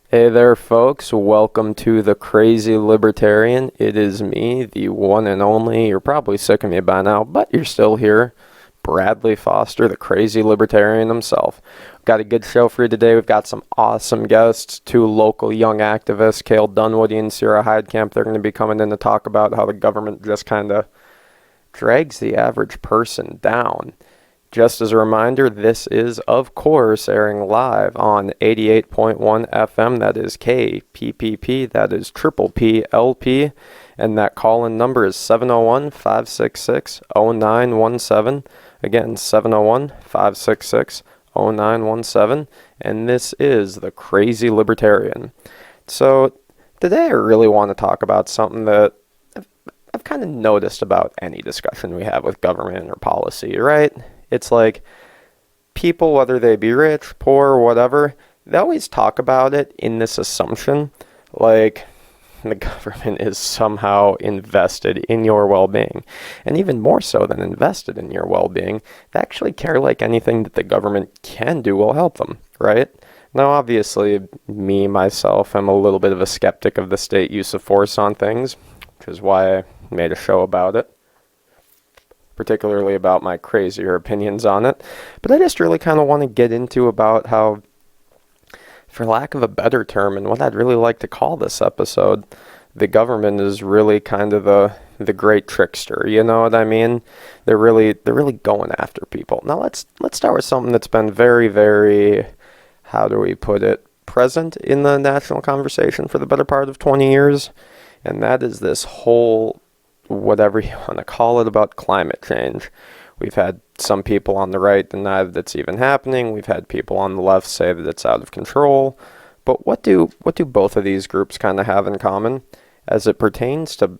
Hey there, folks. Welcome to the Crazy Libertarian. It is me, the one and only. You're probably sick of me by now, but you're still here. Bradley Foster, the Crazy Libertarian himself. We've got a good show for you today. We've got some awesome guests, two local young activists, Cale Dunwoody and Sierra Heidkamp. They're going to be coming in to talk about how the government just kind of drags the average person down. Just as a reminder, this is, of course, airing live on 88.1 FM. That is KPPP. That is Triple PLP. And that call-in number is 701-566-0917. Again, 701-566-0917. And this is the Crazy Libertarian. So today I really want to talk about something that I've kind of noticed about any discussion we have with government or policy, right? It's like people, whether they be rich, poor, whatever, they always talk about it in this assumption, like the government is somehow invested in your well-being. And even more so than invested in your well-being, they actually care like anything that the government can do will help them, right? Now, obviously, me, myself, I'm a little bit of a skeptic of the state use of force on things, which is why I made a show about it, particularly about my crazier opinions on it. But I just really kind of want to get into about how, for lack of a better term, and what I'd really like to call this episode, the government is really kind of the great trickster. You know what I mean? They're really going after people. Now let's start with something that's been very, very, how do we put it, present in the national conversation for the better part of 20 years, and that is this whole, whatever you want to call it, about climate change. We've had some people on the right deny that it's even happening. We've had people on the left say that it's out of control. But what do both of these groups kind of have in common? As it pertains to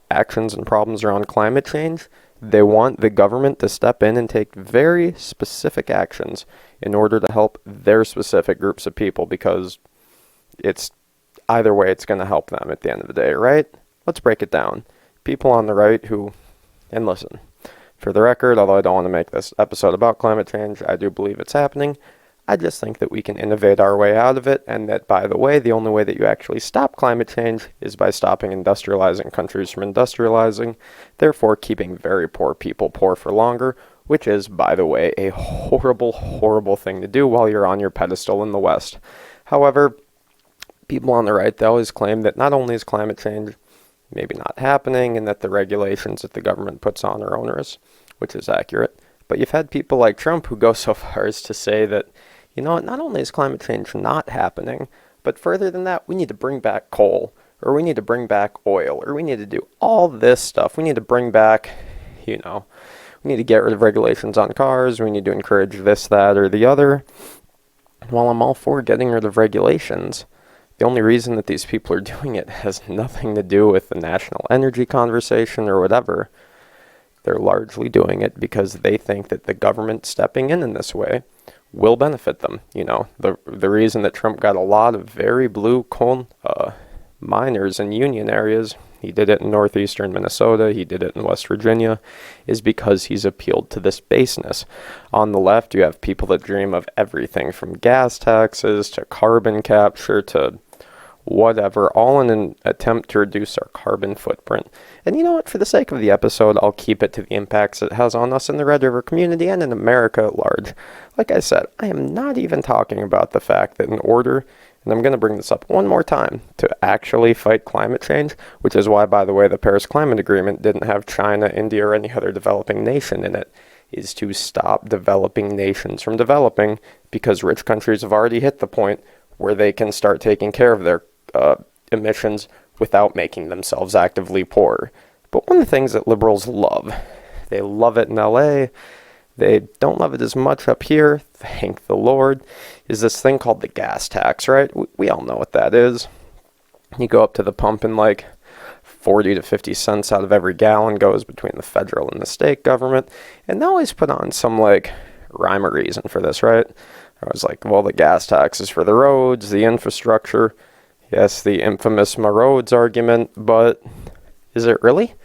actions and problems around climate change, they want the government to step in and take very specific actions in order to help their specific groups of people, because it's either way, it's going to help them at the end of the day, right? Let's break it down. People on the right who, and listen, for the record, although I don't want to make this episode about climate change, I do believe it's happening. I just think that we can innovate our way out of it, and that, by the way, the only way that you actually stop climate change is by stopping industrializing countries from industrializing, therefore keeping very poor people poor for longer, which is, by the way, a horrible, horrible thing to do while you're on your pedestal in the West. However, people on the right, they always claim that not only is climate change maybe not happening, and that the regulations that the government puts on are onerous, which is accurate. But you've had people like Trump who go so far as to say that, you know what, not only is climate change not happening, but further than that, we need to bring back coal, or we need to bring back oil, or we need to do all this stuff. We need to bring back, we need to get rid of regulations on cars, we need to encourage this, that, or the other. While I'm all for getting rid of regulations, the only reason that these people are doing it has nothing to do with the national energy conversation or whatever. They're largely doing it because they think that the government stepping in this way will benefit them. You know, the reason that Trump got a lot of very blue coal miners in union areas, he did it in northeastern Minnesota, he did it in West Virginia, is because he's appealed to this baseness. On the left, you have people that dream of everything from gas taxes to carbon capture to whatever, all in an attempt to reduce our carbon footprint. And you know what, for the sake of the episode, I'll keep it to the impacts it has on us in the Red River community and in America at large. Like I said, I am not even talking about the fact that in order, and I'm going to bring this up one more time, to actually fight climate change, which is why, by the way, the Paris Climate Agreement didn't have China, India, or any other developing nation in it, is to stop developing nations from developing, because rich countries have already hit the point where they can start taking care of their emissions without making themselves actively poor. But one of the things that liberals love, they love it in LA, they don't love it as much up here, thank the Lord, is this thing called the gas tax, right? We all know what that is. You go up to the pump and like 40 to 50 cents out of every gallon goes between the federal and the state government, and they always put on some like rhyme or reason for this, right? I was like, well, the gas tax is for the roads, the infrastructure. Yes, the infamous my roads argument, but is it really?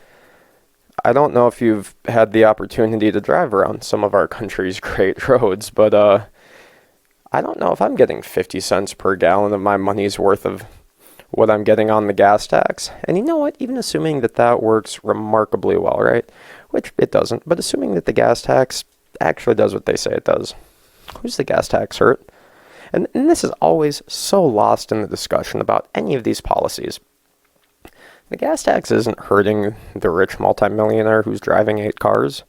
I don't know if you've had the opportunity to drive around some of our country's great roads, but I don't know if I'm getting 50 cents per gallon of my money's worth of what I'm getting on the gas tax. And you know what? Even assuming that that works remarkably well, right? Which it doesn't, but assuming that the gas tax actually does what they say it does, who's the gas tax hurt? And this is always so lost in the discussion about any of these policies. The gas tax isn't hurting the rich multimillionaire who's driving 8 cars.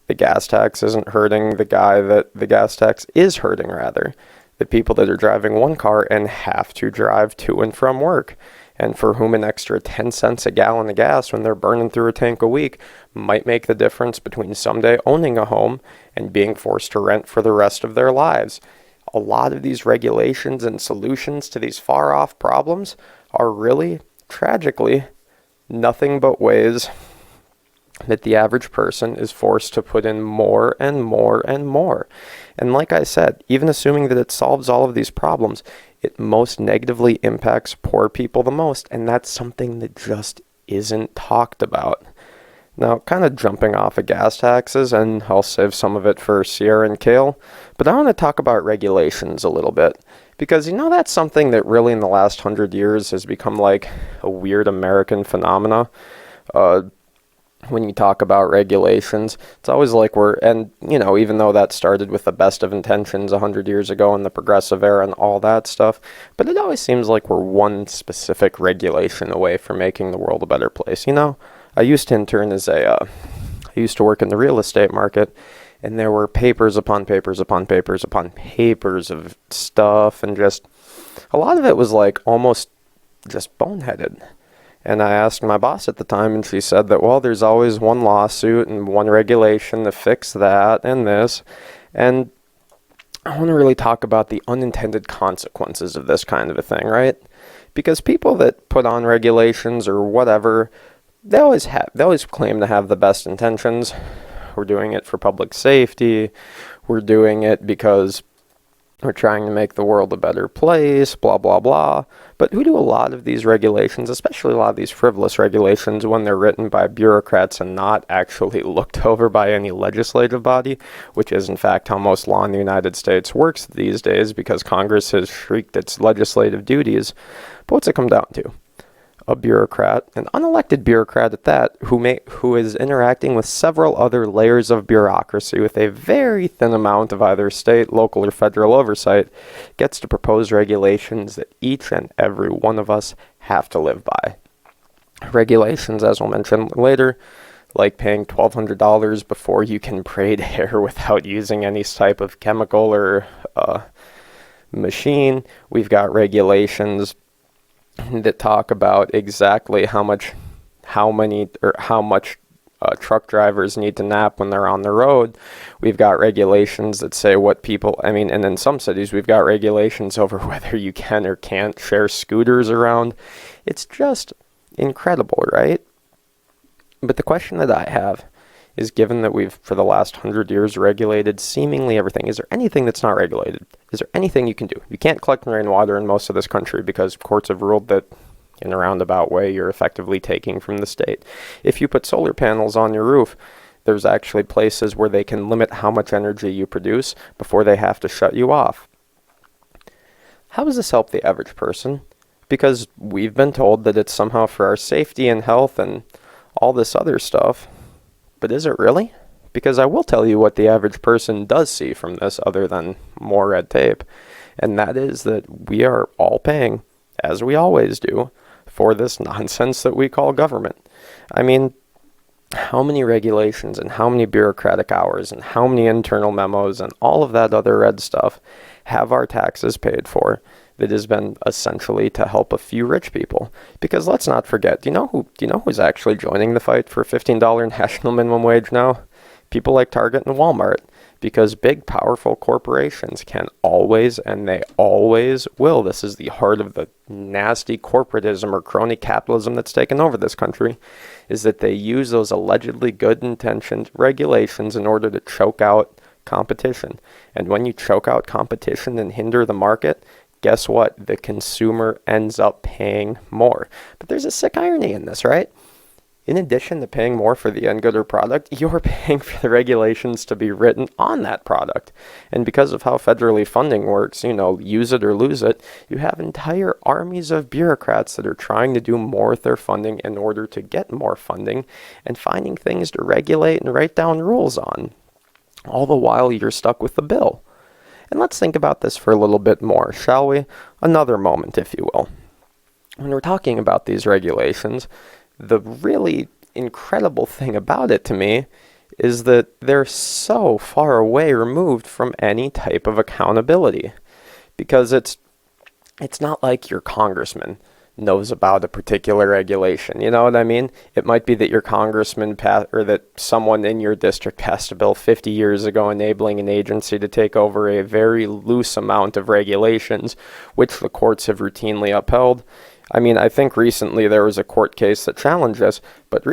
The gas tax isn't hurting the guy that the gas tax is hurting, rather. The people that are driving 1 car and have to drive to and from work, and for whom an extra 10 cents a gallon of gas when they're burning through a tank a week might make the difference between someday owning a home and being forced to rent for the rest of their lives. A lot of these regulations and solutions to these far-off problems are really, tragically, nothing but ways that the average person is forced to put in more and more and more. And like I said, even assuming that it solves all of these problems, it most negatively impacts poor people the most, and that's something that just isn't talked about. Now, kind of jumping off of gas taxes, and I'll save some of it for Sierra and Kale, but I want to talk about regulations a little bit, because that's something that really in the last 100 years has become like a weird American phenomena. When you talk about regulations, it's always like even though that started with the best of intentions 100 years ago in the progressive era and all that stuff, but it always seems like we're one specific regulation away from making the world a better place. I used to intern I used to work in the real estate market, and there were papers upon papers upon papers upon papers of stuff, and just a lot of it was like almost just boneheaded. And I asked my boss at the time, and she said that, well, there's always one lawsuit and one regulation to fix that and this. And I want to really talk about the unintended consequences of this kind of a thing, right? Because people that put on regulations or whatever, they always claim to have the best intentions. We're doing it for public safety. We're doing it because we're trying to make the world a better place, blah, blah, blah. But who do a lot of these regulations, especially a lot of these frivolous regulations, when they're written by bureaucrats and not actually looked over by any legislative body, which is in fact how most law in the United States works these days because Congress has shirked its legislative duties. But what's it come down to? A bureaucrat, an unelected bureaucrat at that, who is interacting with several other layers of bureaucracy with a very thin amount of either state, local, or federal oversight, gets to propose regulations that each and every one of us have to live by. Regulations, as we'll mention later, like paying $1,200 before you can braid hair without using any type of chemical or machine. We've got regulations that talk about exactly how much truck drivers need to nap when they're on the road. We've got regulations that say and in some cities we've got regulations over whether you can or can't share scooters around. It's just incredible, right? But the question that I have is, given that we've, for the last 100 years, regulated seemingly everything, is there anything that's not regulated? Is there anything you can do? You can't collect rainwater in most of this country because courts have ruled that in a roundabout way you're effectively taking from the state. If you put solar panels on your roof, there's actually places where they can limit how much energy you produce before they have to shut you off. How does this help the average person? Because we've been told that it's somehow for our safety and health and all this other stuff. But is it really? Because I will tell you what the average person does see from this other than more red tape. And that is that we are all paying, as we always do, for this nonsense that we call government. I mean, how many regulations and how many bureaucratic hours and how many internal memos and all of that other red stuff have our taxes paid for that has been essentially to help a few rich people? Because let's not forget, do you know who's actually joining the fight for $15 national minimum wage now? People like Target and Walmart. Because big, powerful corporations can always, and they always will. This is the heart of the nasty corporatism or crony capitalism that's taken over this country, is that they use those allegedly good-intentioned regulations in order to choke out competition. And when you choke out competition and hinder the market, guess what? The consumer ends up paying more. But there's a sick irony in this, right? in addition to paying more for the end good or product, you're paying for the regulations to be written on that product. And because of how federally funding works, use it or lose it, you have entire armies of bureaucrats that are trying to do more with their funding in order to get more funding and finding things to regulate and write down rules on. All the while you're stuck with the bill. And let's think about this for a little bit more, shall we? Another moment, if you will. When we're talking about these regulations, the really incredible thing about it to me is that they're so far away removed from any type of accountability. Because it's not like your congressman knows about a particular regulation. You know what I mean? It might be that your congressman or that someone in your district passed a bill 50 years ago enabling an agency to take over a very loose amount of regulations, which the courts have routinely upheld. I mean, I think recently there was a court case that challenged this, but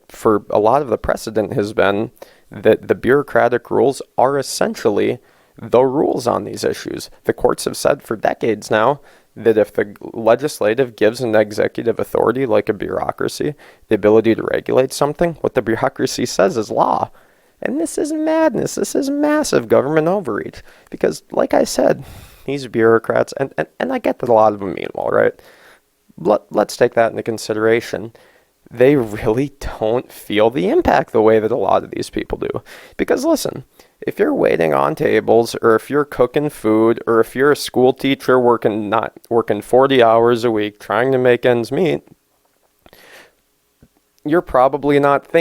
for a lot of the precedent has been that the bureaucratic rules are essentially the rules on these issues. The courts have said for decades now that if the legislative gives an executive authority like a bureaucracy the ability to regulate something, what the bureaucracy says is law. And this is madness. This is massive government overreach. Because, like I said, these bureaucrats, and I get that a lot of them mean well, right? Let's take that into consideration. They really don't feel the impact the way that a lot of these people do. Because listen, if you're waiting on tables, or if you're cooking food, or if you're a school teacher working 40 hours a week trying to make ends meet, you're probably not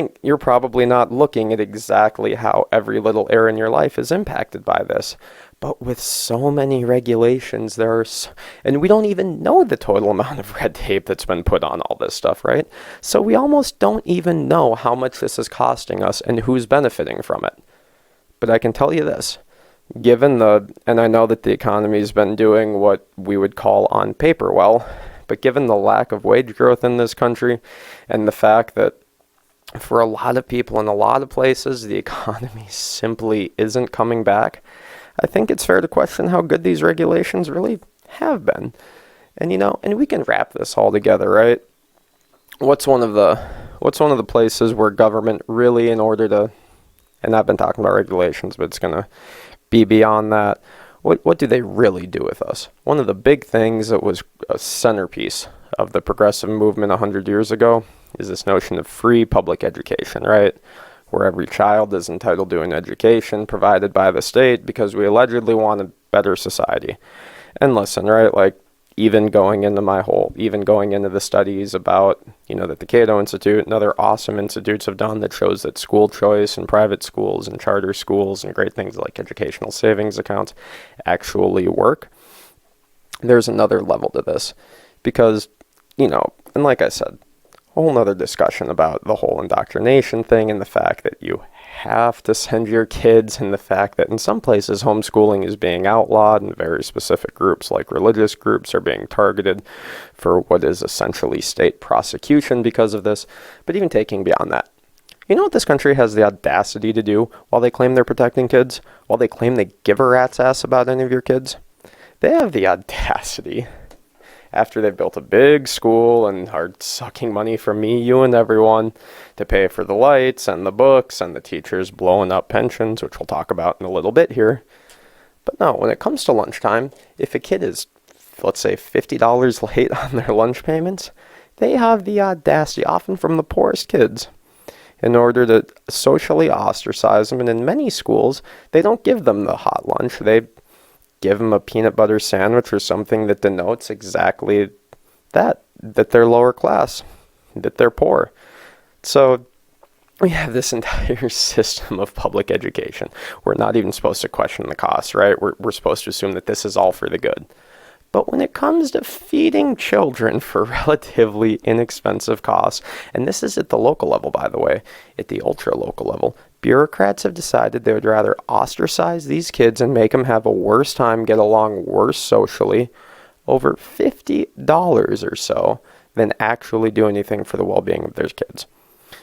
looking at exactly how every little area in your life is impacted by this. But with so many regulations, and we don't even know the total amount of red tape that's been put on all this stuff, right? So we almost don't even know how much this is costing us and who's benefiting from it. But I can tell you this, and I know that the economy's been doing what we would call on paper well, but given the lack of wage growth in this country and the fact that for a lot of people in a lot of places, the economy simply isn't coming back, I think it's fair to question how good these regulations really have been. And and we can wrap this all together, right? What's one of the places where government really, in order to, and I've been talking about regulations, but it's going to be beyond that, what do they really do with us? One of the big things that was a centerpiece of the progressive movement 100 years ago is this notion of free public education, right? Where every child is entitled to an education provided by the state because we allegedly want a better society. And listen, right, like even going into the studies about, that the Cato Institute and other awesome institutes have done that shows that school choice and private schools and charter schools and great things like educational savings accounts actually work. There's another level to this because, and like I said, whole nother discussion about the whole indoctrination thing and the fact that you have to send your kids, and the fact that in some places homeschooling is being outlawed and very specific groups like religious groups are being targeted for what is essentially state prosecution because of this. But even taking beyond that, you know what this country has the audacity to do while they claim they're protecting kids? While they claim they give a rat's ass about any of your kids? They have the audacity, after they've built a big school and are sucking money from me, you, and everyone to pay for the lights and the books and the teachers blowing up pensions, which we'll talk about in a little bit here. But no, when it comes to lunchtime, if a kid is, let's say, $50 late on their lunch payments, they have the audacity, often from the poorest kids, in order to socially ostracize them. And in many schools, they don't give them the hot lunch. They give them a peanut butter sandwich or something that denotes exactly that they're lower class, that they're poor. So we have this entire system of public education. We're not even supposed to question the costs, right? We're supposed to assume that this is all for the good. But when it comes to feeding children for relatively inexpensive costs, and this is at the local level, by the way, at the ultra-local level, bureaucrats have decided they would rather ostracize these kids and make them have a worse time, get along worse socially, over $50 or so, than actually do anything for the well-being of their kids.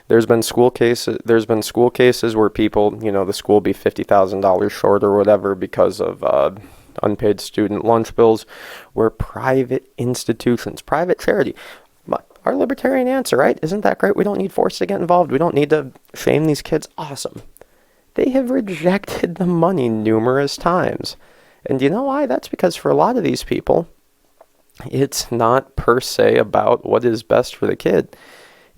There's been school cases where people, the school be $50,000 short or whatever because of unpaid student lunch bills, where private institutions, private charity, our libertarian answer, right? Isn't that great? We don't need force to get involved. We don't need to shame these kids. Awesome. They have rejected the money numerous times. And you know why? That's because for a lot of these people, it's not per se about what is best for the kid.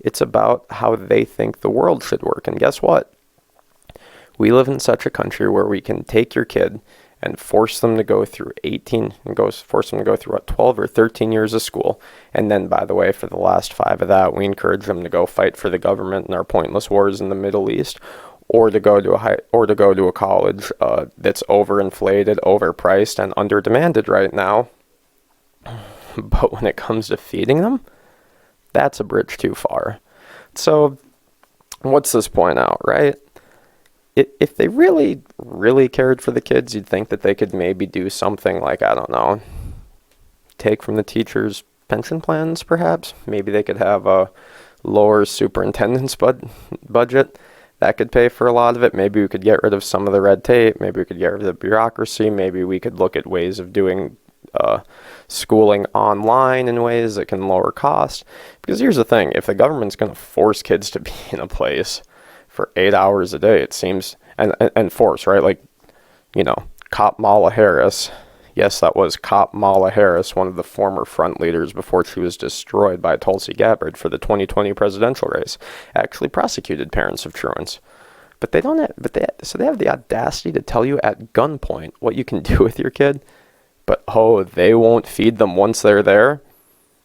It's about how they think the world should work. And guess what? We live in such a country where we can take your kid and force them to go through 12 or 13 years of school. And then, by the way, for the last 5 of that, we encourage them to go fight for the government in our pointless wars in the Middle East, or to go to a college that's overinflated, overpriced, and underdemanded right now. But when it comes to feeding them, that's a bridge too far. So, what's this point out, right? If they really, really cared for the kids, you'd think that they could maybe do something like, I don't know, take from the teachers' pension plans, perhaps. Maybe they could have a lower superintendent's budget. That could pay for a lot of it. Maybe we could get rid of some of the red tape. Maybe we could get rid of the bureaucracy. Maybe we could look at ways of doing schooling online in ways that can lower cost. Because here's the thing. If the government's going to force kids to be in a place for 8 hours a day, it seems, and force, right? Like, Kamala Harris. Yes, that was Kamala Harris, one of the former front leaders before she was destroyed by Tulsi Gabbard for the 2020 presidential race, actually prosecuted parents of truants. But they don't have, so they have the audacity to tell you at gunpoint what you can do with your kid, but they won't feed them once they're there.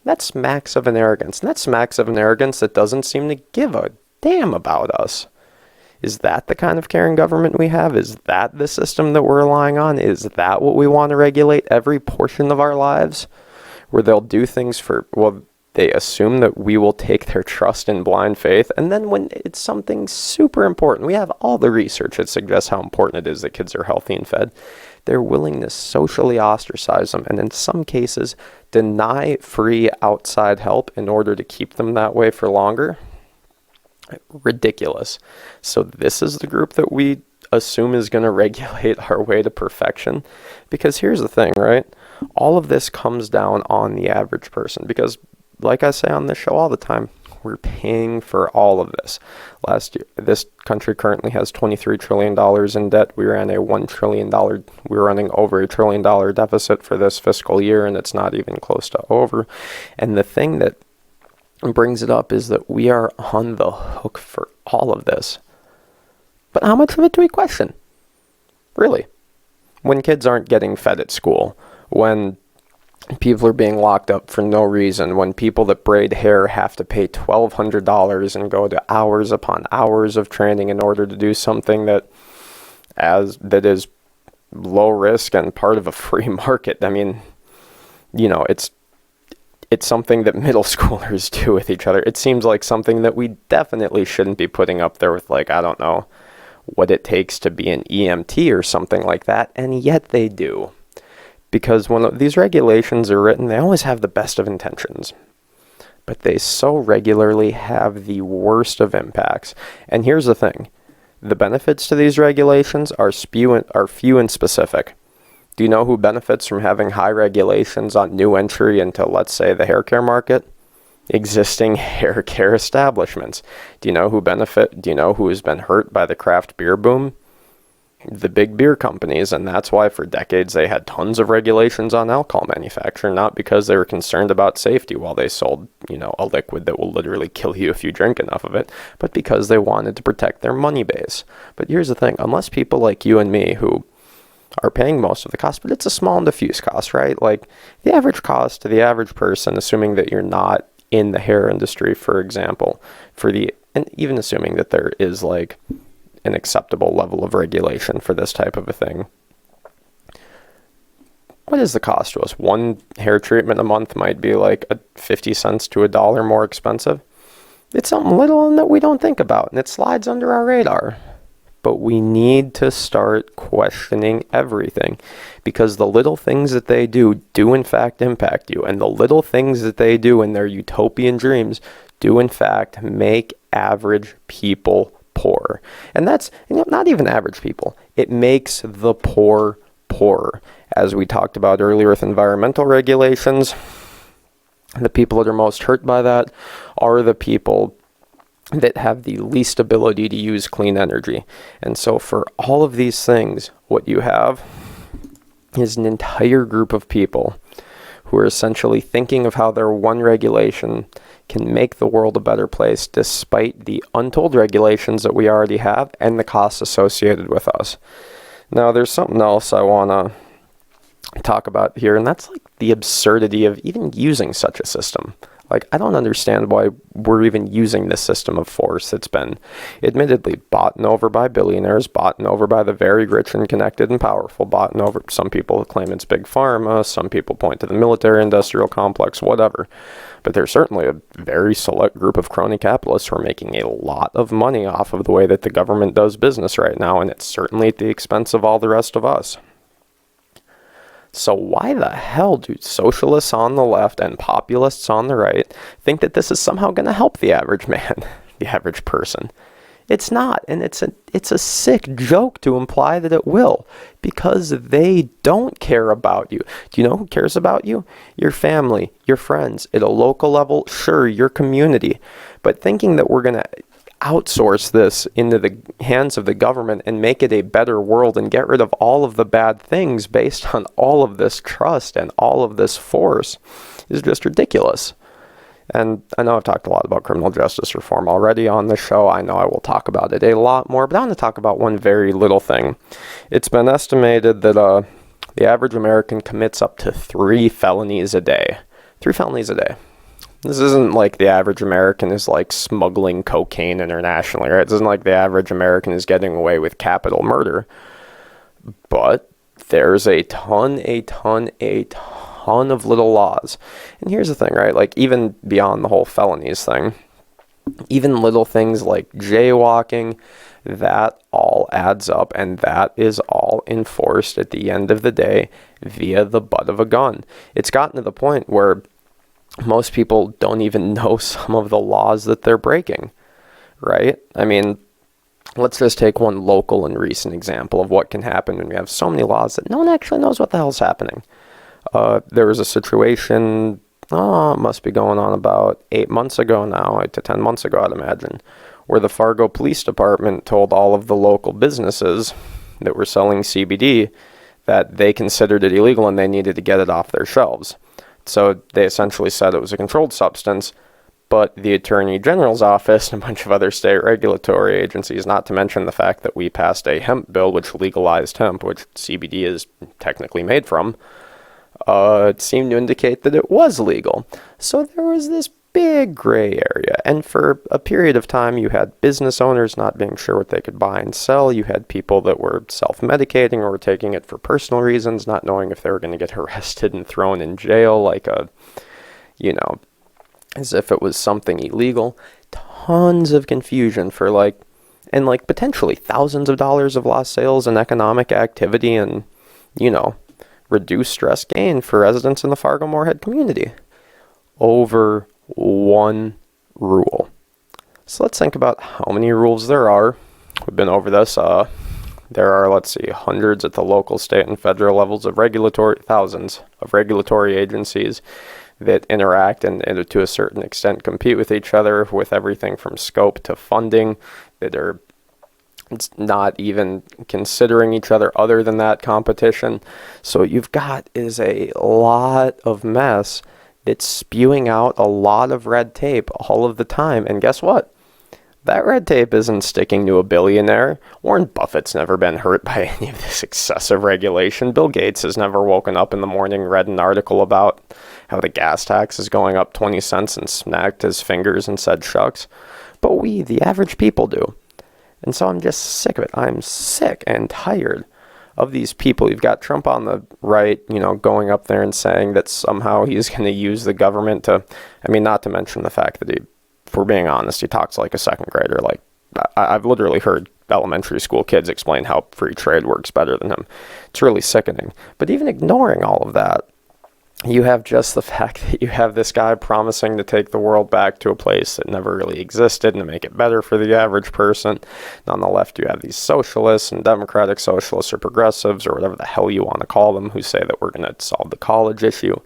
That smacks of an arrogance. And that smacks of an arrogance that doesn't seem to give a damn about us. Is that the kind of caring government we have? Is that the system that we're relying on? Is that what we want to regulate every portion of our lives? Where they'll do things they assume that we will take their trust in blind faith. And then when it's something super important, we have all the research that suggests how important it is that kids are healthy and fed. They're willing to socially ostracize them, and in some cases, deny free outside help in order to keep them that way for longer. Ridiculous. So this is the group that we assume is going to regulate our way to perfection. Because here's the thing, right? All of this comes down on the average person. Because, like I say on this show all the time, we're paying for all of this. Last year, this country currently has $23 trillion in debt. We ran we're running over $1 trillion deficit for this fiscal year, and it's not even close to over. And the thing that brings it up is that we are on the hook for all of this. But how much of it do we question? Really? When kids aren't getting fed at school, when people are being locked up for no reason, when people that braid hair have to pay $1,200 and go to hours upon hours of training in order to do something that is low risk and part of a free market. I mean, it's something that middle schoolers do with each other. It seems like something that we definitely shouldn't be putting up there with, like, I don't know, what it takes to be an EMT or something like that, and yet they do. Because when these regulations are written, they always have the best of intentions. But they so regularly have the worst of impacts. And here's the thing. The benefits to these regulations are few and specific. Do you know who benefits from having high regulations on new entry into, let's say, the hair care market? Existing hair care establishments. Do you know who has been hurt by the craft beer boom? The big beer companies, and that's why for decades they had tons of regulations on alcohol manufacture, not because they were concerned about safety while they sold, a liquid that will literally kill you if you drink enough of it, but because they wanted to protect their money base. But here's the thing, unless people like you and me who are paying most of the cost, but it's a small and diffuse cost, right? Like the average cost to the average person, assuming that you're not in the hair industry, for example, and even assuming that there is like an acceptable level of regulation for this type of a thing. What is the cost to us? One hair treatment a month might be like 50 cents to $1 more expensive. It's something little and that we don't think about, and it slides under our radar. But we need to start questioning everything, because the little things that they do in fact impact you, and the little things that they do in their utopian dreams do in fact make average people poor. And that's not even average people. It makes the poor poorer. As we talked about earlier with environmental regulations, The people that are most hurt by that are the people that have the least ability to use clean energy. And so for all of these things, what you have is an entire group of people who are essentially thinking of how their one regulation can make the world a better place despite the untold regulations that we already have and the costs associated with us. Now, there's something else I want to talk about here, and that's like the absurdity of even using such a system. Like, I don't understand why we're even using this system of force that's been admittedly bought and over by billionaires, bought and over by the very rich and connected and powerful, bought and over. Some people claim it's big pharma, some people point to the military-industrial complex, whatever. But there's certainly a very select group of crony capitalists who are making a lot of money off of the way that the government does business right now, and it's certainly at the expense of all the rest of us. So why the hell do socialists on the left and populists on the right think that this is somehow going to help the average man, the average person? It's not, and it's a sick joke to imply that it will, because they don't care about you. Do you know who cares about you? Your family, your friends, at a local level, sure, your community. But thinking that we're going to outsource this into the hands of the government and make it a better world and get rid of all of the bad things based on all of this trust and all of this force is just ridiculous. And I know I've talked a lot about criminal justice reform already on the show. I know I will talk about it a lot more, but I want to talk about one very little thing. It's been estimated that the average American commits up to 3 felonies a day. 3 felonies a day. This isn't like the average American is like smuggling cocaine internationally, right? This isn't like the average American is getting away with capital murder. But there's a ton of little laws. And here's the thing, right? Like, even beyond the whole felonies thing, even little things like jaywalking, that all adds up, and that is all enforced at the end of the day via the butt of a gun. It's gotten to the point where most people don't even know some of the laws that they're breaking, right? I mean, let's just take one local and recent example of what can happen when we have so many laws that no one actually knows what the hell's happening. There was a situation, it must be going on about 8 months ago now, 8 to 10 months ago, I'd imagine, where the Fargo Police Department told all of the local businesses that were selling CBD that they considered it illegal and they needed to get it off their shelves. So they essentially said it was a controlled substance, but the Attorney General's office and a bunch of other state regulatory agencies, not to mention the fact that we passed a hemp bill which legalized hemp, which CBD is technically made from, it seemed to indicate that it was legal. So there was this big gray area, and for a period of time you had business owners not being sure what they could buy and sell. You had people that were self-medicating or were taking it for personal reasons, not knowing if they were going to get arrested and thrown in jail, like as if it was something illegal. Tons of confusion for potentially thousands of dollars of lost sales and economic activity and, reduced stress gain for residents in the Fargo-Moorhead community over one rule. So let's think about how many rules there are. We've been over this. There are, hundreds at the local, state, and federal levels of thousands of regulatory agencies that interact and to a certain extent compete with each other with everything from scope to funding that are not even considering each other other than that competition. So what you've got is a lot of mess that's spewing out a lot of red tape all of the time. And guess what? That red tape isn't sticking to a billionaire. Warren Buffett's never been hurt by any of this excessive regulation. Bill Gates has never woken up in the morning, read an article about how the gas tax is going up 20 cents and snapped his fingers and said shucks. But we, the average people, do. And so I'm just sick of it. I'm sick and tired of these people. You've got Trump on the right, going up there and saying that somehow he's going to use the government to, not to mention the fact that if we're being honest, he talks like a second grader. Like, I've literally heard elementary school kids explain how free trade works better than him. It's really sickening. But even ignoring all of that, you have just the fact that you have this guy promising to take the world back to a place that never really existed and to make it better for the average person. And on the left, you have these socialists and democratic socialists or progressives or whatever the hell you want to call them who say that we're going to solve the college issue.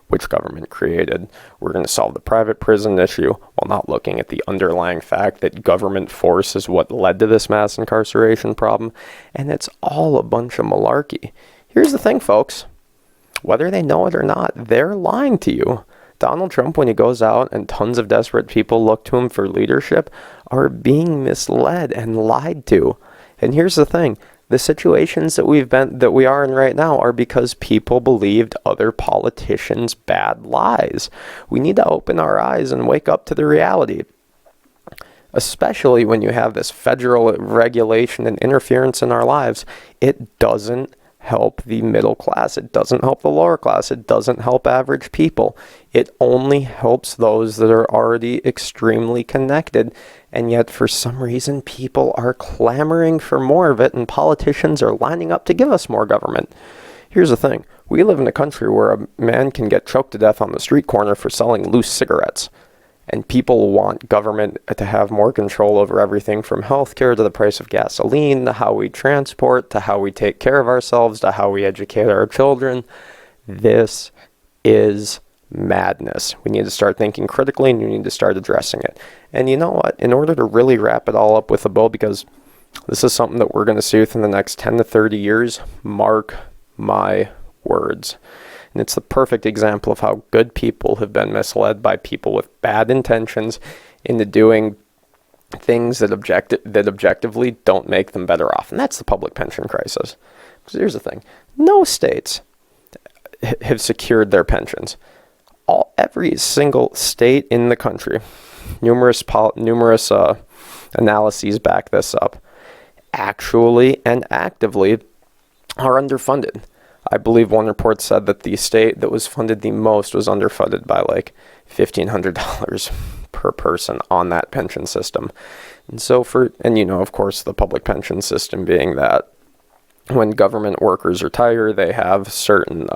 which government created. We're going to solve the private prison issue while not looking at the underlying fact that government force is what led to this mass incarceration problem. And it's all a bunch of malarkey. Here's the thing, folks. Whether they know it or not, they're lying to you. Donald Trump, when he goes out and tons of desperate people look to him for leadership, are being misled and lied to. And here's the thing. The situations that we are in right now are because people believed other politicians' bad lies. We need to open our eyes and wake up to the reality. Especially when you have this federal regulation and interference in our lives, it doesn't help the middle class. It doesn't help the lower class. It doesn't help average people. It only helps those that are already extremely connected. And yet, for some reason, people are clamoring for more of it, and politicians are lining up to give us more government. Here's the thing. We live in a country where a man can get choked to death on the street corner for selling loose cigarettes. And people want government to have more control over everything from healthcare to the price of gasoline, to how we transport, to how we take care of ourselves, to how we educate our children. This is madness. We need to start thinking critically, and we need to start addressing it. And you know what? In order to really wrap it all up with a bow, because this is something that we're going to see within the next 10 to 30 years, mark my words. And it's the perfect example of how good people have been misled by people with bad intentions into doing things that objectively don't make them better off. And that's the public pension crisis. Because here's the thing. No states have secured their pensions. Every single state in the country, numerous analyses back this up, actually and actively are underfunded. I believe one report said that the state that was funded the most was underfunded by like $1,500 per person on that pension system. And so of course, the public pension system being that when government workers retire, they have certain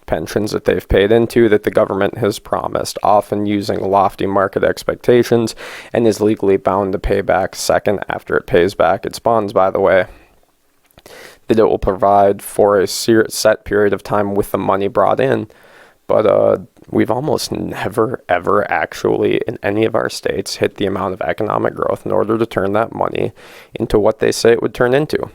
pensions that they've paid into that the government has promised, often using lofty market expectations, and is legally bound to pay back second after it pays back its bonds, by the way. That it will provide for a set period of time with the money brought in. But we've almost never, ever actually, in any of our states, hit the amount of economic growth in order to turn that money into what they say it would turn into.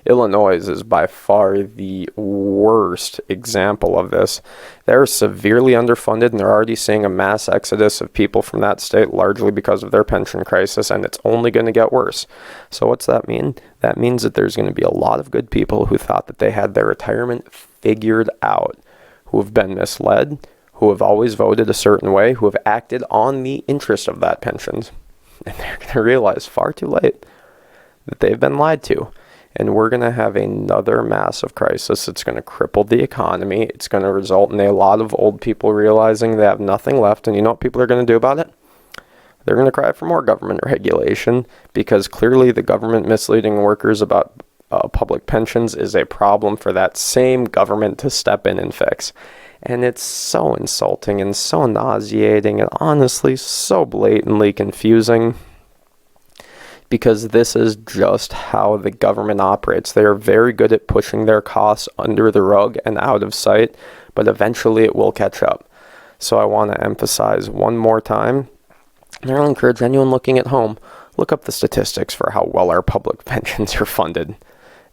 Illinois is by far the worst example of this. They're severely underfunded, and they're already seeing a mass exodus of people from that state, largely because of their pension crisis, and it's only going to get worse. So what's that mean? That means that there's going to be a lot of good people who thought that they had their retirement figured out, who have been misled, who have always voted a certain way, who have acted on the interest of that pensions. And they're going to realize far too late that they've been lied to. And we're going to have another massive crisis. It's going to cripple the economy. It's going to result in a lot of old people realizing they have nothing left. And you know what people are going to do about it? They're going to cry for more government regulation, because clearly the government misleading workers about public pensions is a problem for that same government to step in and fix. And it's so insulting and so nauseating and honestly so blatantly confusing. Because this is just how the government operates. They are very good at pushing their costs under the rug and out of sight, but eventually it will catch up. So I want to emphasize one more time, and I'll encourage anyone looking at home, look up the statistics for how well our public pensions are funded.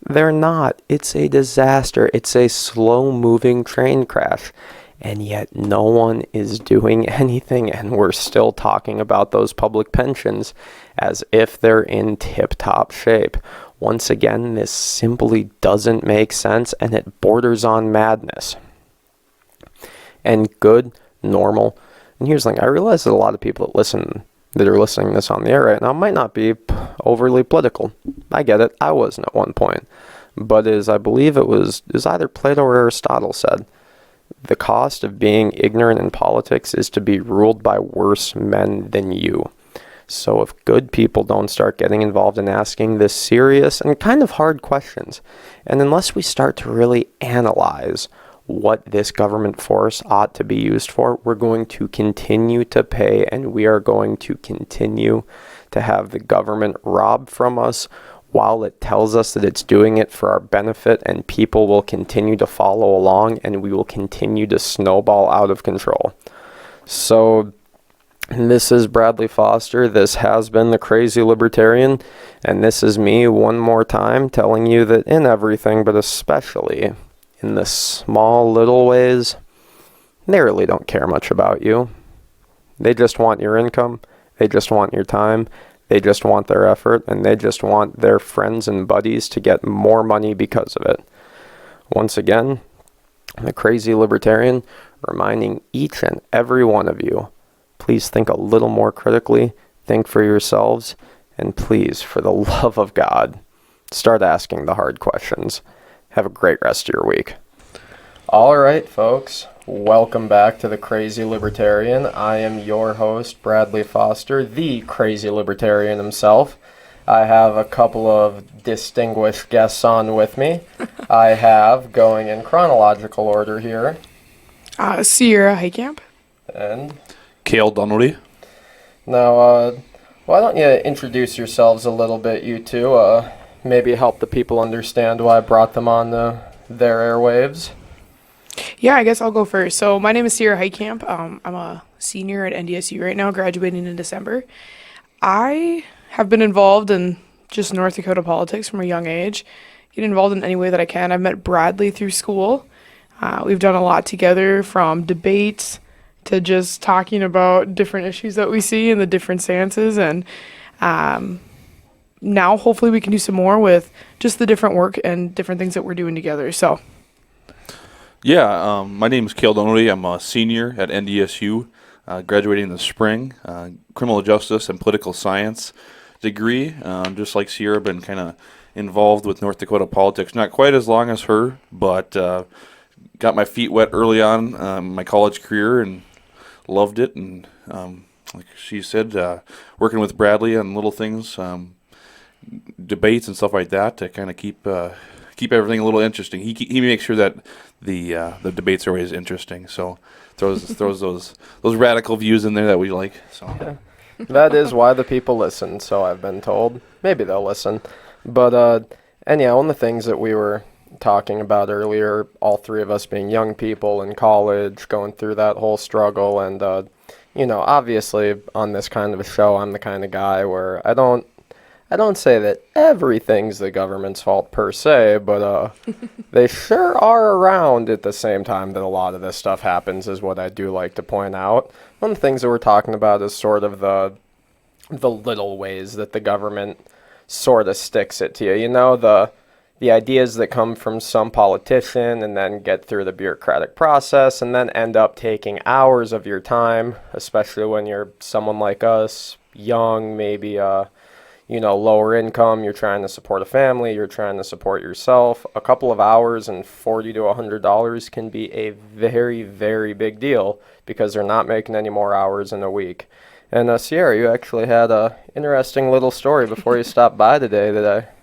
They're not. It's a disaster. It's a slow-moving train crash. And yet no one is doing anything, and we're still talking about those public pensions as if they're in tip-top shape. Once again, this simply doesn't make sense, and it borders on madness. And good, normal. And here's the thing. I realize that a lot of people that are listening to this on the air right now might not be overly political. I get it. I wasn't at one point. But as I believe it was either Plato or Aristotle said, the cost of being ignorant in politics is to be ruled by worse men than you. So if good people don't start getting involved in asking this serious and kind of hard questions, and unless we start to really analyze what this government force ought to be used for, we're going to continue to pay, and we are going to continue to have the government rob from us while it tells us that it's doing it for our benefit, and people will continue to follow along and we will continue to snowball out of control. So this is Bradley Foster. This has been the Crazy Libertarian, and this is me one more time telling you that in everything, but especially in the small little ways, they really don't care much about you. They just want your income. They just want your time. They just want their effort, and they just want their friends and buddies to get more money because of it. Once again, the Crazy Libertarian reminding each and every one of you, please think a little more critically, think for yourselves, and please, for the love of God, start asking the hard questions. Have a great rest of your week. All right, folks. Welcome back to the Crazy Libertarian. I am your host, Bradley Foster, the Crazy Libertarian himself. I have a couple of distinguished guests on with me. I have, going in chronological order here, Sierra Heitkamp. And Cale Dunwoody. now, why don't you introduce yourselves a little bit, you two? Maybe help the people understand why I brought them on their airwaves. Yeah, I guess I'll go first. So my name is Sierra Heitkamp. I'm a senior at NDSU right now, graduating in December. I have been involved in just North Dakota politics from a young age, get involved in any way that I can. I've met Bradley through school. We've done a lot together, from debates to just talking about different issues that we see in the different stances. And now hopefully we can do some more with just the different work and different things that we're doing together. So Yeah, my name is Cale Dunwoody. I'm a senior at NDSU, graduating in the spring. Criminal justice and political science degree. Just like Sierra, been kind of involved with North Dakota politics. Not quite as long as her, but got my feet wet early on in my college career and loved it. And like she said, working with Bradley on little things, debates and stuff like that to kind of keep everything a little interesting. He makes sure that the debates are always interesting. So throws those radical views in there that we like. So Yeah. That is why the people listen, so I've been told. Maybe they'll listen. But anyhow, one of the things that we were talking about earlier, all three of us being young people in college, going through that whole struggle, and obviously on this kind of a show, I'm the kind of guy where I don't say that everything's the government's fault per se, but they sure are around at the same time that a lot of this stuff happens, is what I do like to point out. One of the things that we're talking about is sort of the little ways that the government sort of sticks it to you. You know, the ideas that come from some politician and then get through the bureaucratic process and then end up taking hours of your time, especially when you're someone like us, young, maybe lower income, you're trying to support a family, you're trying to support yourself. A couple of hours and $40 to $100 can be a very, very big deal because they're not making any more hours in a week. And Sierra, you actually had a interesting little story before you stopped by today that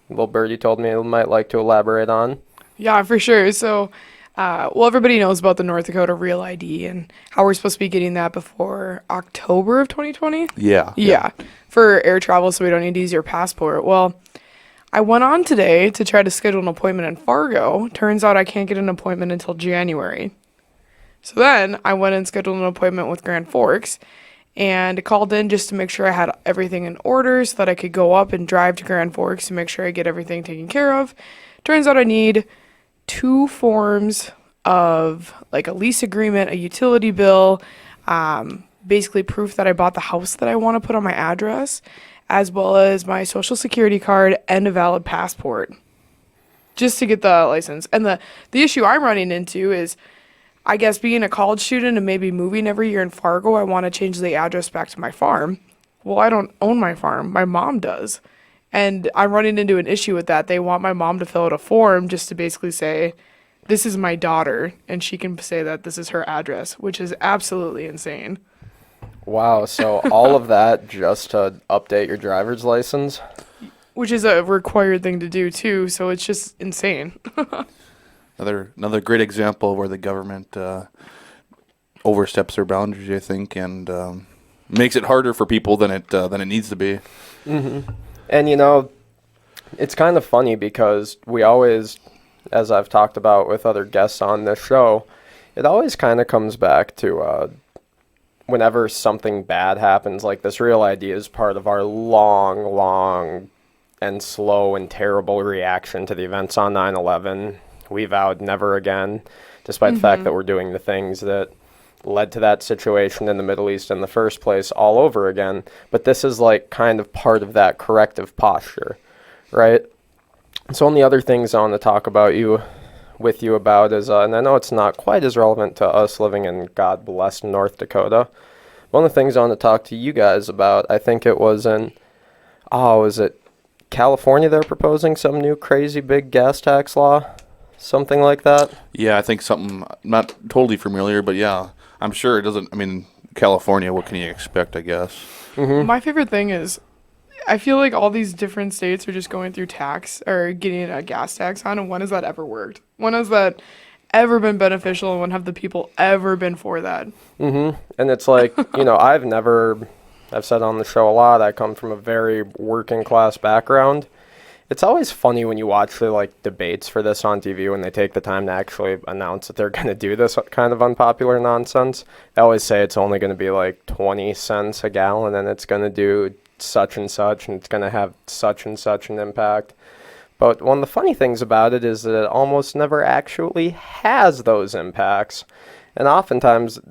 little birdie told me you might like to elaborate on. yeah, for sure. So everybody knows about the North Dakota Real ID and how we're supposed to be getting that before October of 2020. yeah. For air travel, so we don't need to use your passport. Well, I went on today to try to schedule an appointment in Fargo. Turns out I can't get an appointment until January. So then I went and scheduled an appointment with Grand Forks and called in just to make sure I had everything in order so that I could go up and drive to Grand Forks to make sure I get everything taken care of. Turns out I need 2 forms of like a lease agreement, a utility bill, basically proof that I bought the house that I want to put on my address, as well as my social security card and a valid passport, just to get the license. And the issue I'm running into is, I guess, being a college student and maybe moving every year in Fargo, I want to change the address back to my farm. Well, I don't own my farm. My mom does. And I'm running into an issue with that. They want my mom to fill out a form just to basically say, this is my daughter, and she can say that this is her address, which is absolutely insane. Wow, so all of that just to update your driver's license? Which is a required thing to do, too, so it's just insane. Another great example where the government oversteps their boundaries, I think, and makes it harder for people than it needs to be. Mm-hmm. And It's kind of funny because we always, as I've talked about with other guests on this show, it always kind of comes back to whenever something bad happens, like this Real ID is part of our long and slow and terrible reaction to the events on 9/11. We vowed never again, despite the fact that we're doing the things that led to that situation in the Middle East in the first place all over again. But this is like kind of part of that corrective posture, right? So one of the other things I want to talk with you about is, and I know it's not quite as relevant to us living in God bless North Dakota. One of the things I want to talk to you guys about, I think it was is it California they're proposing some new crazy big gas tax law? Something like that? Yeah, I think something, I'm not totally familiar, but yeah, I'm sure it doesn't, I mean, California, what can you expect, I guess? My favorite thing is, I feel like all these different states are just going through tax or getting a gas tax on, and when has that ever worked? When has that ever been beneficial, and when have the people ever been for that? And it's like, I've said on the show a lot, I come from a very working class background. It's always funny when you watch the like debates for this on TV when they take the time to actually announce that they're going to do this kind of unpopular nonsense. They always say it's only going to be like 20 cents a gallon and it's going to do such and such and it's going to have such and such an impact. But one of the funny things about it is that it almost never actually has those impacts. And oftentimes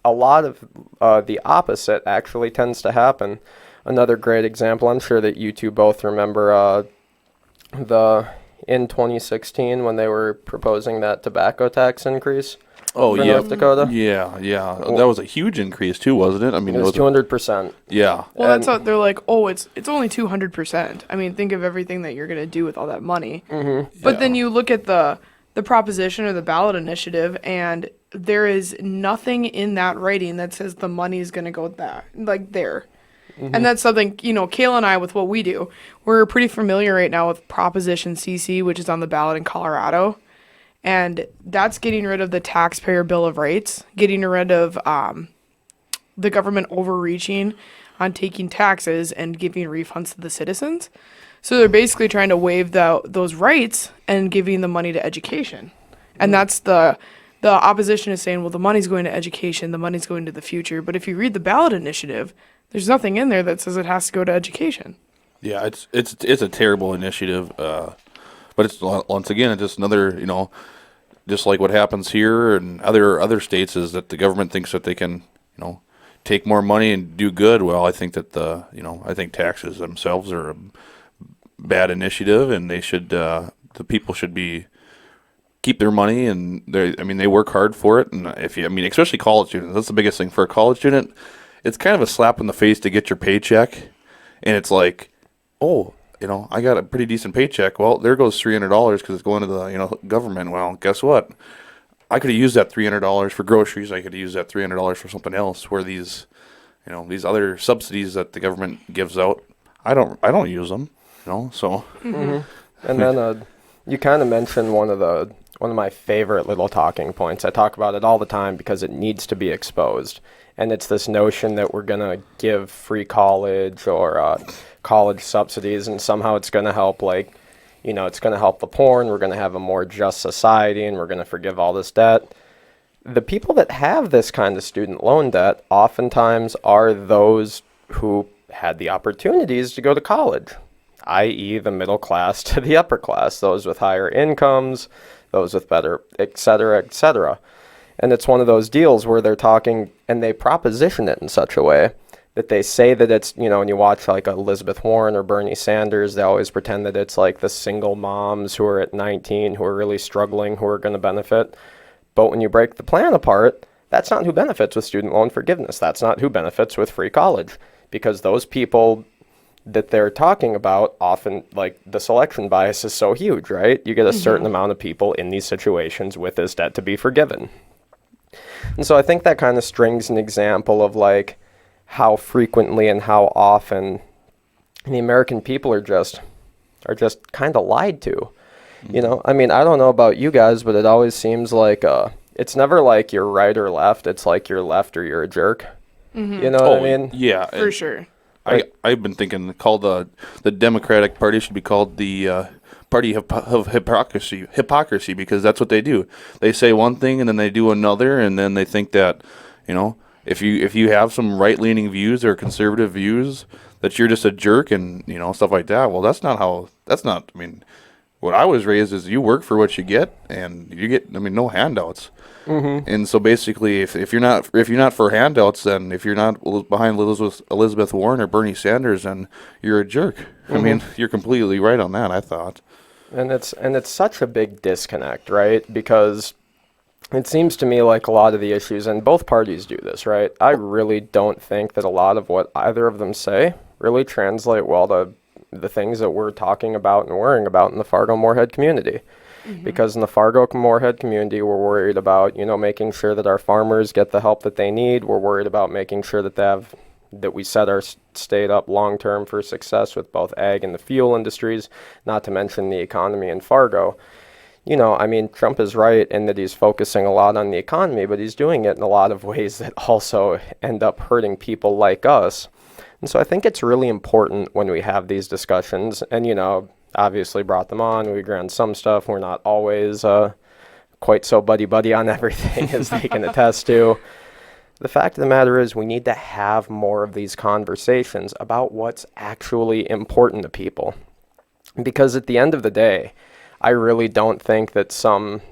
a lot of the opposite actually tends to happen. Another great example, I'm sure that you two both remember in 2016 when they were proposing that tobacco tax increase for North Dakota. Yeah. That was a huge increase too, wasn't it? I mean, It was 200%. Yeah. Well, that's what they're like, oh, it's only 200%. I mean, think of everything that you're going to do with all that money. But then you look at the proposition or the ballot initiative, and there is nothing in that writing that says the money is going to go there. And that's something, Kayla and I, with what we do, we're pretty familiar right now with Proposition CC, which is on the ballot in Colorado. And that's getting rid of the taxpayer bill of rights, getting rid of the government overreaching on taking taxes and giving refunds to the citizens. So they're basically trying to waive those rights and giving the money to education. And that's the opposition is saying, well, the money's going to education, the money's going to the future. But if you read the ballot initiative, there's nothing in there that says it has to go to education. Yeah, it's a terrible initiative, but it's once again it's just another just like what happens here and other states is that the government thinks that they can take more money and do good. Well, I think that I think taxes themselves are a bad initiative, and they should the people should keep their money, and they work hard for it, and especially college students, that's the biggest thing for a college student. It's kind of a slap in the face to get your paycheck, and it's like, oh, I got a pretty decent paycheck. Well, there goes $300 because it's going to the government. Well, guess what? I could have used that $300 for groceries. I could have used that $300 for something else. Where these other subsidies that the government gives out, I don't use them. So. And then you kind of mentioned one of my favorite little talking points. I talk about it all the time because it needs to be exposed. And it's this notion that we're going to give free college or college subsidies, and somehow it's going to help, it's going to help the poor, and we're going to have a more just society, and we're going to forgive all this debt. The people that have this kind of student loan debt oftentimes are those who had the opportunities to go to college, i.e. the middle class to the upper class, those with higher incomes, those with better, et cetera, et cetera. And it's one of those deals where they're talking and they proposition it in such a way that they say that it's, when you watch like Elizabeth Warren or Bernie Sanders, they always pretend that it's like the single moms who are at 19 who are really struggling who are going to benefit. But when you break the plan apart, that's not who benefits with student loan forgiveness. That's not who benefits with free college, because those people that they're talking about often, like, the selection bias is so huge, right? You get a certain amount of people in these situations with this debt to be forgiven. And so I think that kind of strings an example of like how frequently and how often the American people are just kind of lied to. I don't know about you guys, but it always seems like it's never like you're right or left. It's like you're left or you're a jerk. You know what I mean? Yeah, For sure. I've been thinking called the Democratic Party should be called the party of hypocrisy, because that's what they do. They say one thing and then they do another, and then they think that, if you have some right leaning views or conservative views, that you're just a jerk and stuff like that. Well, that's not. I mean, what I was raised is you work for what you get, and you get. I mean, no handouts. Mm-hmm. And so basically, if you're not for handouts, then if you're not behind Elizabeth Warren or Bernie Sanders, then you're a jerk. Mm-hmm. I mean, you're completely right on that, I thought. And it's such a big disconnect, right? Because it seems to me like a lot of the issues, and both parties do this, right? I really don't think that a lot of what either of them say really translate well to the things that we're talking about and worrying about in the Fargo-Moorhead community. Mm-hmm. Because in the Fargo-Moorhead community, we're worried about, making sure that our farmers get the help that they need. We're worried about making sure that we set our state up long-term for success with both ag and the fuel industries, not to mention the economy in Fargo. Trump is right in that he's focusing a lot on the economy, but he's doing it in a lot of ways that also end up hurting people like us. And so I think it's really important when we have these discussions, and, obviously brought them on. We agree on some stuff. We're not always quite so buddy-buddy on everything, as they can attest to. The fact of the matter is we need to have more of these conversations about what's actually important to people. Because at the end of the day, I really don't think that some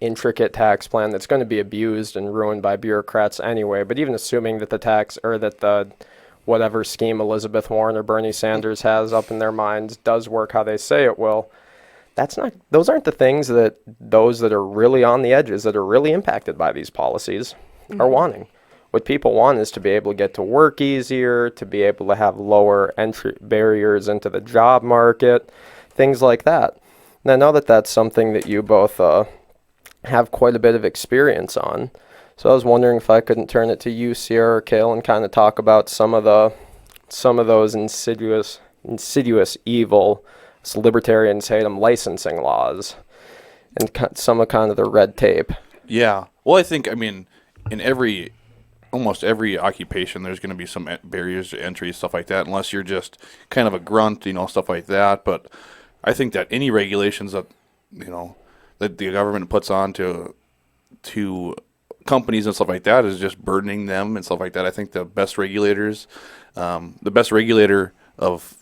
intricate tax plan that's going to be abused and ruined by bureaucrats anyway, but even assuming that the whatever scheme Elizabeth Warren or Bernie Sanders has up in their minds does work how they say it will, those aren't the things that those that are really on the edges, that are really impacted by these policies, are wanting. What people want is to be able to get to work easier, to be able to have lower entry barriers into the job market, things like that. And I know that that's something that you both have quite a bit of experience on. So I was wondering if I couldn't turn it to you, Sierra or Kale, and kind of talk about some of those insidious evil, as libertarians hate them, licensing laws, and some of kind of the red tape. Yeah. Well, I think, in almost every occupation, there's going to be some barriers to entry, stuff like that, unless you're just kind of a grunt, stuff like that. But I think that any regulations that, that the government puts on to companies and stuff like that is just burdening them and stuff like that. I think the best regulator of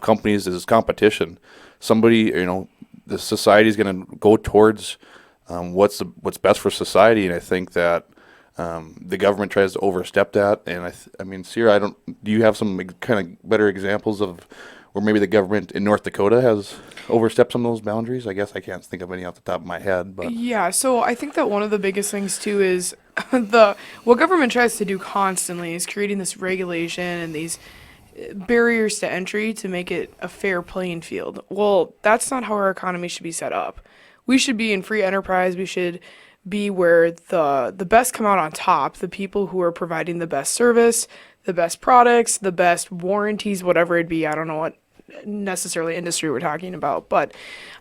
companies is competition. Somebody, the society is going to go towards what's best for society, and I think that the government tries to overstep that. And Sierra, do you have some kind of better examples of where maybe the government in North Dakota has overstepped some of those boundaries? I guess I can't think of any off the top of my head. But yeah, so I think that one of the biggest things too is what government tries to do constantly is creating this regulation and these barriers to entry to make it a fair playing field. Well, that's not how our economy should be set up. We should be in free enterprise. We should be where the best come out on top, the people who are providing the best service, the best products, the best warranties, whatever it be. I don't know what necessarily industry we're talking about, but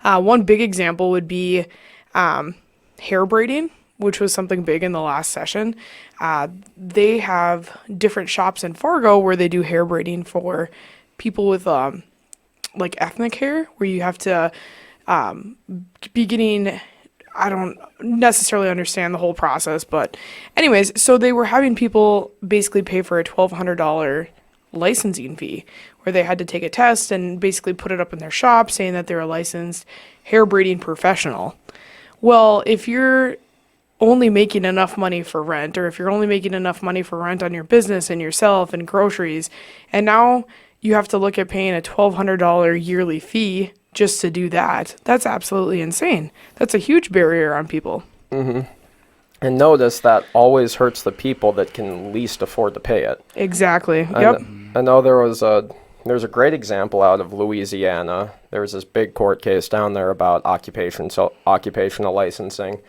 one big example would be hair braiding, which was something big in the last session. They have different shops in Fargo where they do hair braiding for people with like ethnic hair, where you have to be getting, I don't necessarily understand the whole process, but anyways, so they were having people basically pay for a $1,200 licensing fee, where they had to take a test and basically put it up in their shop saying that they're a licensed hair braiding professional. Well, if you're only making enough money for rent, or if you're only making enough money for rent on your business and yourself and groceries, and now you have to look at paying a $1,200 yearly fee just to do that, that's absolutely insane. That's a huge barrier on people. Mm-hmm. And notice that always hurts the people that can least afford to pay it. Exactly. Yep. I know there's a great example out of Louisiana. There was this big court case down there about occupational licensing.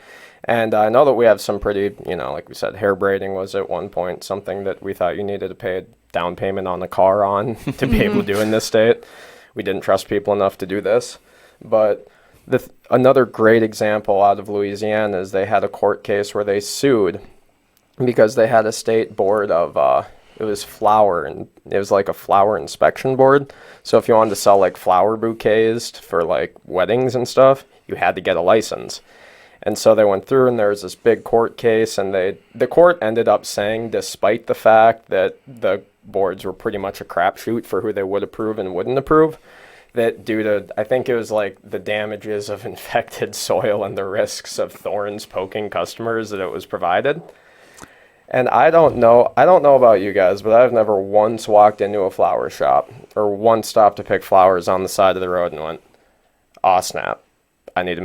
And I know that we have some pretty, like we said, hair braiding was at one point something that we thought you needed to pay a down payment on the car on to be able to do in this state. We didn't trust people enough to do this. But another great example out of Louisiana is they had a court case where they sued because they had a state board of, it it was flower, and it was like a flower inspection board. So if you wanted to sell like flower bouquets for like weddings and stuff, you had to get a license. And so they went through, and there was this big court case, and the court ended up saying, despite the fact that the boards were pretty much a crapshoot for who they would approve and wouldn't approve, that due to, I think it was like the damages of infected soil and the risks of thorns poking customers, that it was provided. And I don't know about you guys, but I've never once walked into a flower shop or once stopped to pick flowers on the side of the road and went, aw, snap. I need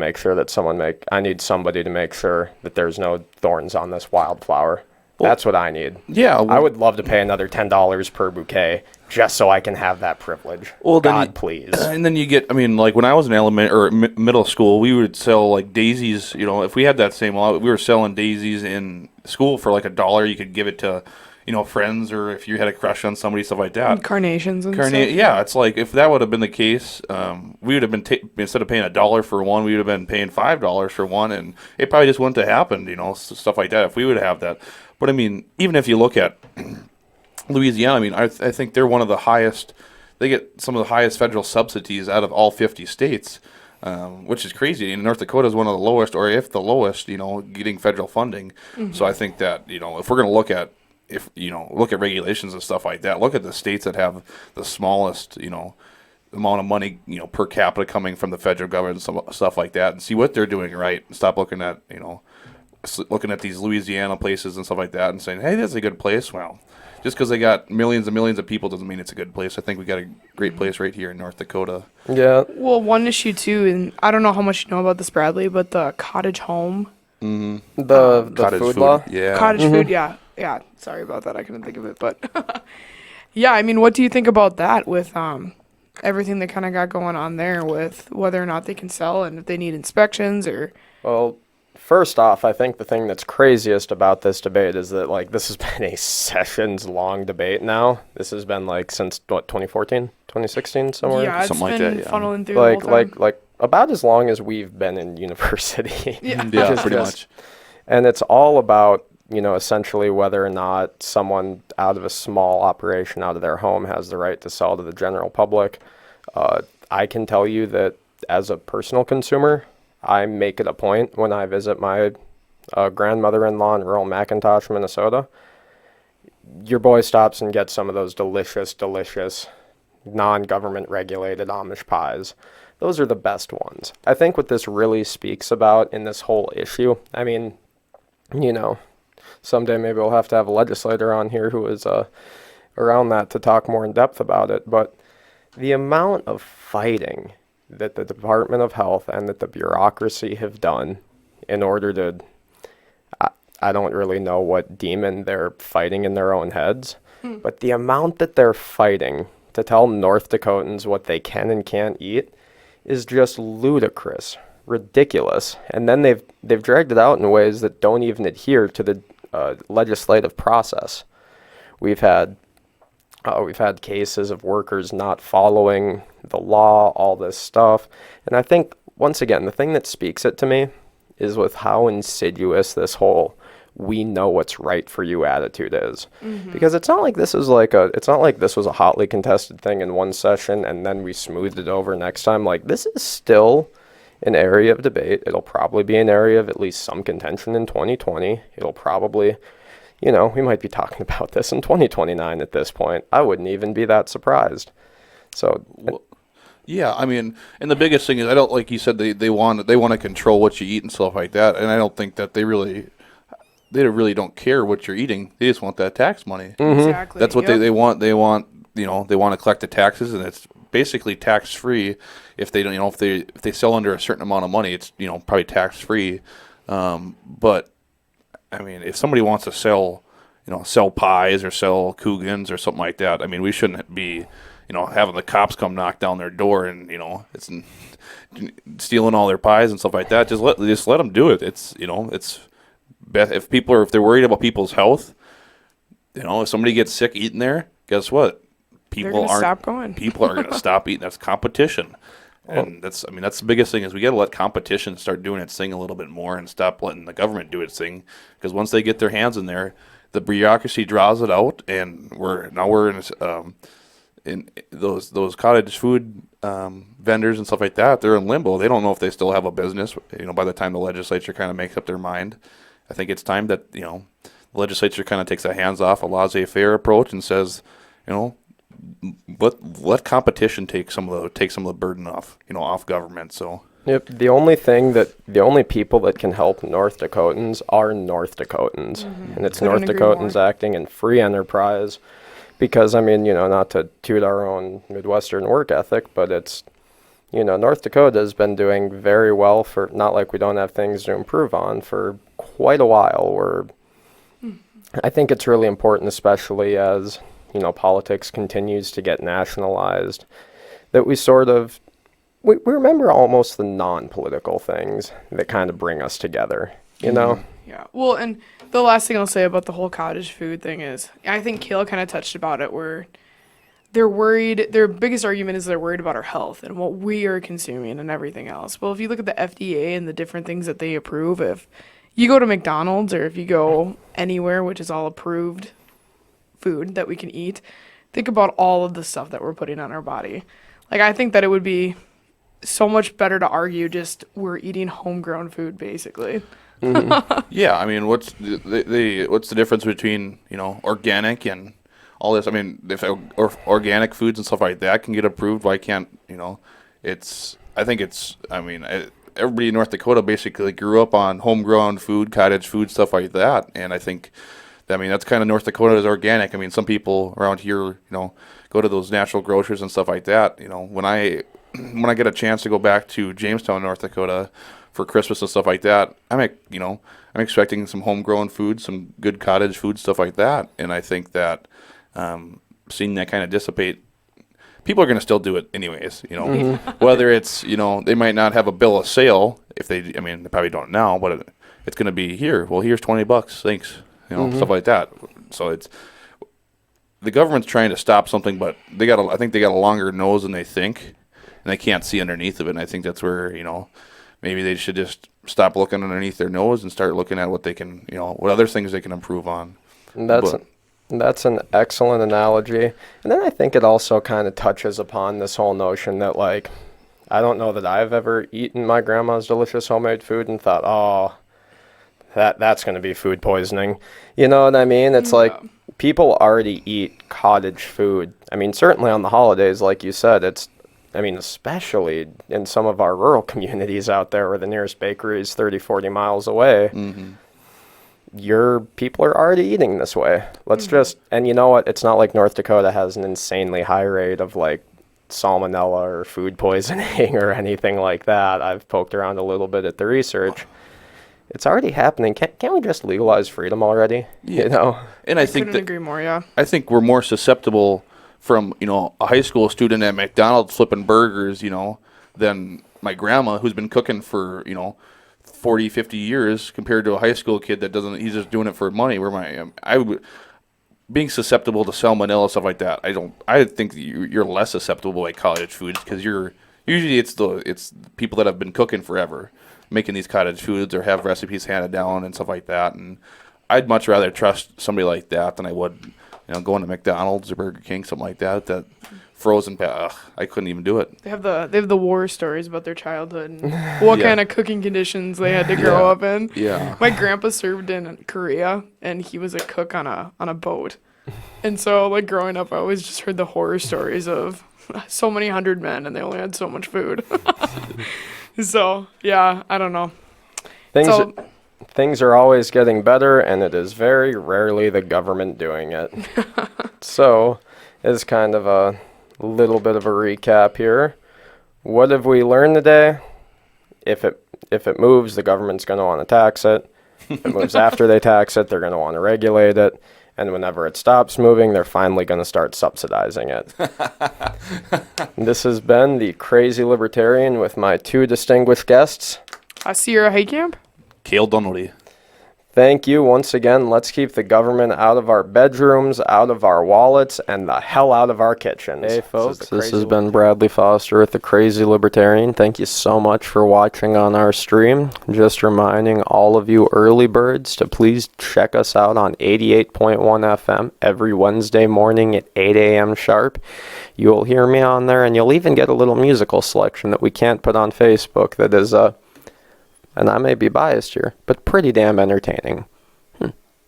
somebody to make sure that there's no thorns on this wildflower. Well, that's what I need. Yeah. I would love to pay another $10 per bouquet just so I can have that privilege. Well, God, please. And then you get, I mean, like when I was in middle school, we would sell like daisies. You know, if we had that same law, we were selling daisies in school for like $1. You could give it to, friends, or if you had a crush on somebody, stuff like that. Carnations and stuff. Yeah, it's like if that would have been the case, we would have been instead of paying $1 for one, we would have been paying $5 for one, and it probably just wouldn't have happened. Stuff like that if we would have that. But I mean, even if you look at Louisiana, I mean, I think they're one of the highest. They get some of the highest federal subsidies out of all 50 states, which is crazy. And North Dakota is one of the lowest, or if the lowest, getting federal funding. Mm-hmm. So I think that if we're going to look at regulations and stuff like that, look at the states that have the smallest amount of money per capita coming from the federal government and stuff like that, and see what they're doing right. And stop looking at looking at these Louisiana places and stuff like that and saying, hey, that's a good place. Well, just because they got millions and millions of people doesn't mean it's a good place. I think we got a great place right here in North Dakota. Yeah. Well, one issue too, and I don't know how much you know about this, Bradley, but the cottage home. Mm-hmm. The cottage food law? Yeah. Cottage food, yeah. Yeah. Sorry about that. I couldn't think of it, but yeah, I mean, what do you think about that with everything that kind of got going on there with whether or not they can sell and if they need inspections or... Well, first off, I think the thing that's craziest about this debate is that, like, this has been a sessions-long debate now. This has been, like, since, 2014? 2016, somewhere? Yeah, it's something been like that, yeah. funneling through the whole time. Like, about as long as we've been in university. Yeah, pretty much. And it's all about, essentially whether or not someone out of a small operation out of their home has the right to sell to the general public. I can tell you that as a personal consumer, I make it a point when I visit my grandmother-in-law in rural McIntosh, Minnesota. Your boy stops and gets some of those delicious, non-government regulated Amish pies. Those are the best ones. I think what this really speaks about in this whole issue, I mean, someday maybe we'll have to have a legislator on here who is around that to talk more in depth about it, but the amount of fighting that the Department of Health and that the bureaucracy have done in order to, I don't really know what demon they're fighting in their own heads, but the amount that they're fighting to tell North Dakotans what they can and can't eat is just ludicrous, ridiculous. And then they've dragged it out in ways that don't even adhere to the legislative process. We've had cases of workers not following the law, all this stuff. And I think, once again, the thing that speaks it to me is with how insidious this whole we know what's right for you attitude is. Mm-hmm. Because it's not like this was a hotly contested thing in one session and then we smoothed it over next time. Like, this is still an area of debate. It'll probably be an area of at least some contention in 2020. It'll probably... we might be talking about this in 2029 at this point. I wouldn't even be that surprised. So, yeah, I mean, and the biggest thing is, I don't, like you said, they want to control what you eat and stuff like that, and I don't think that they really don't care what you're eating. They just want that tax money. Mm-hmm. Exactly. That's what they want. They want they want to collect the taxes, and it's basically tax free. If they don't, if they sell under a certain amount of money, it's probably tax free. But I mean, if somebody wants to sell pies or sell Coogans or something like that, I mean, we shouldn't be, having the cops come knock down their door and, it's stealing all their pies and stuff like that. Just let them do it. It's, if they're worried about people's health, if somebody gets sick eating there, guess what? People are going to stop eating. That's competition. And that's the biggest thing is we got to let competition start doing its thing a little bit more and stop letting the government do its thing. Because once they get their hands in there, the bureaucracy draws it out, and we're in those cottage food vendors and stuff like that. They're in limbo. They don't know if they still have a business. By the time the legislature kind of makes up their mind, I think it's time that the legislature kind of takes a hands-off, a laissez-faire approach, and says, let competition take some of the burden off government. So. Yep. The only people that can help North Dakotans are North Dakotans, and it's Couldn't North agree Dakotans more. acting in free enterprise. Because not to toot our own Midwestern work ethic, but it's, North Dakota has been doing very well for, not like we don't have things to improve on, for quite a while. I think it's really important, especially as, politics continues to get nationalized, that we sort of, we remember almost the non-political things that kind of bring us together, Yeah. Well, and the last thing I'll say about the whole cottage food thing is, I think Kayla kind of touched about it, where they're worried. Their biggest argument is they're worried about our health and what we are consuming and everything else. Well, if you look at the FDA and the different things that they approve, if you go to McDonald's or if you go anywhere, which is all approved food that we can eat, think about all of the stuff that we're putting on our body. Like, I think that it would be so much better to argue just we're eating homegrown food, basically. Yeah, I mean, what's the difference between organic and all this? I mean, if organic foods and stuff like that can get approved, why can't everybody in North Dakota basically grew up on homegrown food, cottage food, stuff like that, and I think, that's kind of North Dakota's organic. I mean, some people around here, go to those natural grocers and stuff like that. When I get a chance to go back to Jamestown, North Dakota, for Christmas and stuff like that, I'm expecting some homegrown food, some good cottage food, stuff like that. And I think that seeing that kind of dissipate, people are going to still do it anyways. Whether it's they might not have a bill of sale if they probably don't now, but it's going to be here. Well, here's $20, thanks. Stuff like that. So it's the government's trying to stop something, but I think they got a longer nose than they think, and they can't see underneath of it. And I think that's where maybe they should just stop looking underneath their nose and start looking at what they can, what other things they can improve on. And that's an excellent analogy. And then I think it also kind of touches upon this whole notion that, like, I don't know that I've ever eaten my grandma's delicious homemade food and thought, oh, that's going to be food poisoning. You know what I mean? It's like people already eat cottage food. I mean, certainly on the holidays, like you said, especially in some of our rural communities out there where the nearest bakery is 30, 40 miles away, your people are already eating this way. And you know what? It's not like North Dakota has an insanely high rate of, like, salmonella or food poisoning or anything like that. I've poked around a little bit at the research. It's already happening. Can't we just legalize freedom already? Yeah. And I think Couldn't agree more, yeah. I think we're more susceptible from, a high school student at McDonald's flipping burgers, than my grandma who's been cooking for, 40, 50 years compared to a high school kid that he's just doing it for money. Where being susceptible to salmonella, stuff like that, I think you're less susceptible by cottage foods because usually it's people that have been cooking forever, making these cottage foods or have recipes handed down and stuff like that. And I'd much rather trust somebody like that than I would, going to McDonald's or Burger King, something like that frozen. I couldn't even do it. They have the war stories about their childhood and what kind of cooking conditions they had to grow up in. Yeah. My grandpa served in Korea, and he was a cook on a boat. And so, like, growing up, I always just heard the horror stories of so many hundred men, and they only had so much food. So, yeah, I don't know. Things are always getting better, and it is very rarely the government doing it. So, as kind of a little bit of a recap here, what have we learned today? If it moves, the government's going to want to tax it. If it moves after they tax it, they're going to want to regulate it. And whenever it stops moving, they're finally going to start subsidizing it. This has been the Crazy Libertarian with my two distinguished guests. Sierra Haycamp. Kale Dunwoody. Thank you once again. Let's keep the government out of our bedrooms, out of our wallets, and the hell out of our kitchens. Hey folks, this has been Bradley Foster with the Crazy Libertarian. Thank you so much for watching on our stream. Just reminding all of you early birds to please check us out on 88.1 FM every Wednesday morning at 8 a.m. sharp. You'll hear me on there, and you'll even get a little musical selection that we can't put on Facebook that is and I may be biased here, but pretty damn entertaining.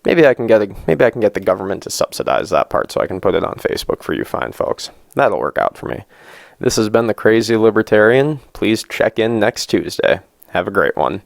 Maybe I can get the government to subsidize that part so I can put it on Facebook for you fine folks. That'll work out for me. This has been the Crazy Libertarian. Please check in next Tuesday. Have a great one.